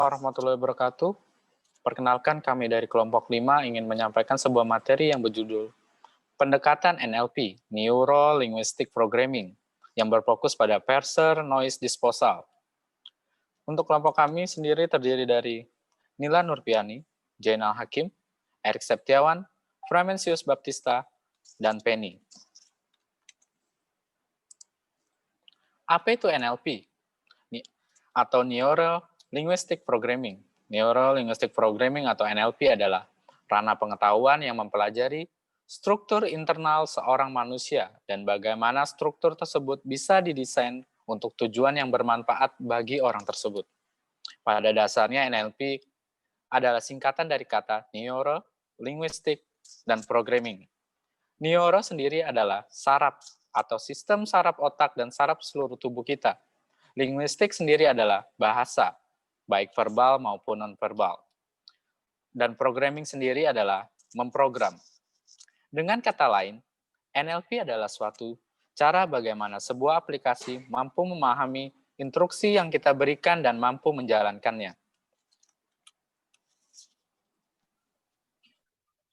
warahmatullahi wabarakatuh. Perkenalkan, kami dari kelompok 5 ingin menyampaikan sebuah materi yang berjudul Pendekatan NLP, Neuro Linguistic Programming, yang berfokus pada Parser Noise Disposal. Untuk kelompok kami sendiri terdiri dari Nila Nurpiani, Jainal Hakim, Erik Septiawan, Framensius Baptista, dan Penny. Apa itu NLP? Atau Neuro Linguistic Programming. Neuro Linguistic Programming atau NLP adalah ranah pengetahuan yang mempelajari struktur internal seorang manusia dan bagaimana struktur tersebut bisa didesain untuk tujuan yang bermanfaat bagi orang tersebut. Pada dasarnya NLP adalah singkatan dari kata Neuro, Linguistic, dan Programming. Neuro sendiri adalah saraf atau sistem saraf otak dan saraf seluruh tubuh kita. Linguistik sendiri adalah bahasa, baik verbal maupun non-verbal. Dan programming sendiri adalah memprogram. Dengan kata lain, NLP adalah suatu cara bagaimana sebuah aplikasi mampu memahami instruksi yang kita berikan dan mampu menjalankannya.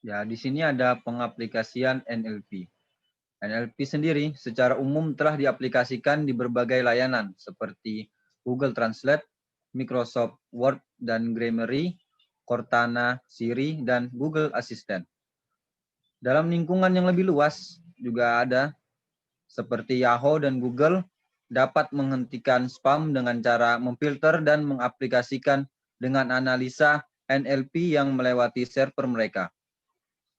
Ya, di sini ada pengaplikasian NLP. NLP sendiri secara umum telah diaplikasikan di berbagai layanan seperti Google Translate, Microsoft Word dan Grammarly, Cortana, Siri, dan Google Assistant. Dalam lingkungan yang lebih luas juga ada seperti Yahoo dan Google dapat menghentikan spam dengan cara memfilter dan mengaplikasikan dengan analisa NLP yang melewati server mereka.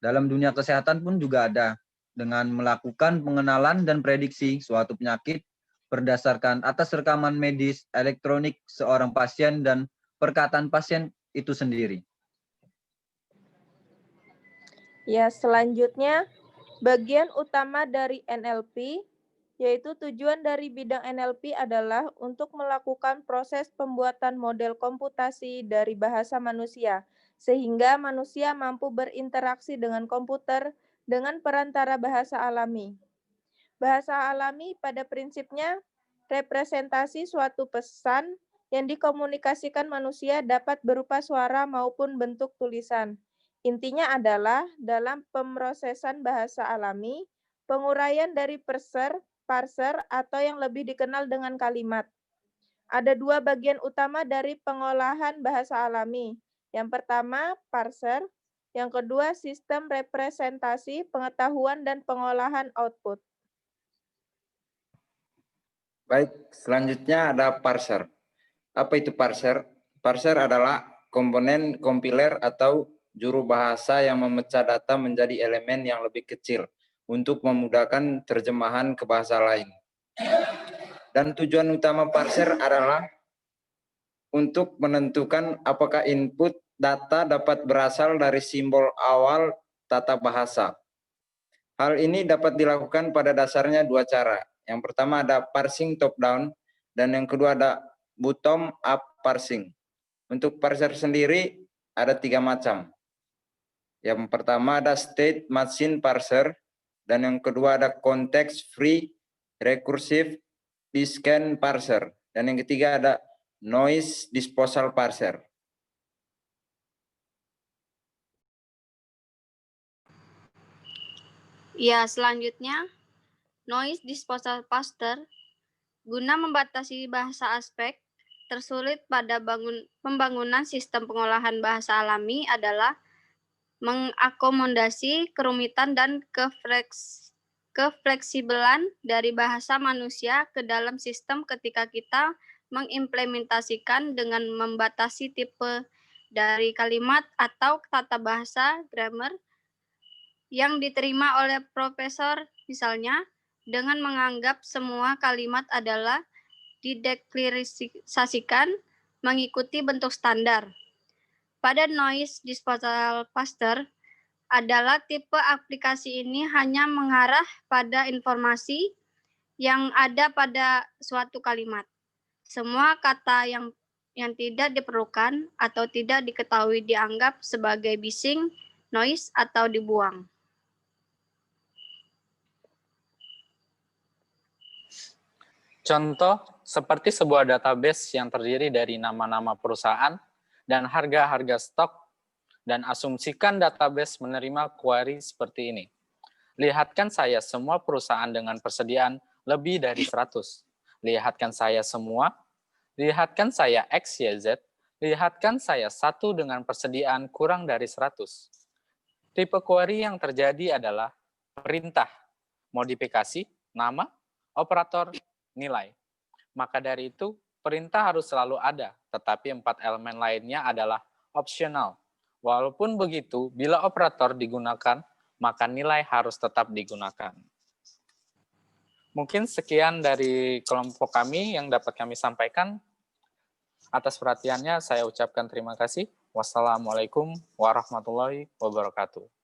Dalam dunia kesehatan pun juga ada dengan melakukan pengenalan dan prediksi suatu penyakit berdasarkan atas rekaman medis elektronik seorang pasien dan perkataan pasien itu sendiri. Ya, selanjutnya bagian utama dari NLP, yaitu tujuan dari bidang NLP adalah untuk melakukan proses pembuatan model komputasi dari bahasa manusia, sehingga manusia mampu berinteraksi dengan komputer dengan perantara bahasa alami. Bahasa alami pada prinsipnya representasi suatu pesan yang dikomunikasikan manusia dapat berupa suara maupun bentuk tulisan. Intinya adalah dalam pemrosesan bahasa alami, penguraian dari parser atau yang lebih dikenal dengan kalimat. Ada dua bagian utama dari pengolahan bahasa alami. Yang pertama, parser. Yang kedua, sistem representasi, pengetahuan, dan pengolahan output. Baik, selanjutnya ada parser. Apa itu parser? Parser adalah komponen kompiler atau juru bahasa yang memecah data menjadi elemen yang lebih kecil untuk memudahkan terjemahan ke bahasa lain. Dan tujuan utama parser adalah untuk menentukan apakah input data dapat berasal dari simbol awal tata bahasa. Hal ini dapat dilakukan pada dasarnya dua cara. Yang pertama ada parsing top-down, dan yang kedua ada bottom-up parsing. Untuk parser sendiri ada 3 macam. Yang pertama ada state machine parser, dan yang kedua ada context free recursive discrete parser, dan yang ketiga ada noise disposal parser. Ya, selanjutnya noise disposal parser guna membatasi bahasa aspek tersulit pada pembangunan sistem pengolahan bahasa alami adalah mengakomodasi kerumitan dan kefleksibelan dari bahasa manusia ke dalam sistem ketika kita mengimplementasikan dengan membatasi tipe dari kalimat atau tata bahasa grammar yang diterima oleh profesor, misalnya dengan menganggap semua kalimat adalah dideklarasikan mengikuti bentuk standar. Pada noise disposal parser adalah tipe aplikasi ini hanya mengarah pada informasi yang ada pada suatu kalimat. Semua kata yang tidak diperlukan atau tidak diketahui dianggap sebagai bising, noise, atau dibuang. Contoh, seperti sebuah database yang terdiri dari nama-nama perusahaan dan harga-harga stok, dan asumsikan database menerima query seperti ini. Lihatkan saya semua perusahaan dengan persediaan lebih dari 100. Lihatkan saya semua, lihatkan saya X, Y, Z, lihatkan saya satu dengan persediaan kurang dari 100. Tipe query yang terjadi adalah perintah, modifikasi, nama, operator, nilai. Maka dari itu, perintah harus selalu ada, tetapi 4 elemen lainnya adalah opsional. Walaupun begitu, bila operator digunakan, maka nilai harus tetap digunakan. Mungkin sekian dari kelompok kami yang dapat kami sampaikan. Atas perhatiannya, saya ucapkan terima kasih. Wassalamualaikum warahmatullahi wabarakatuh.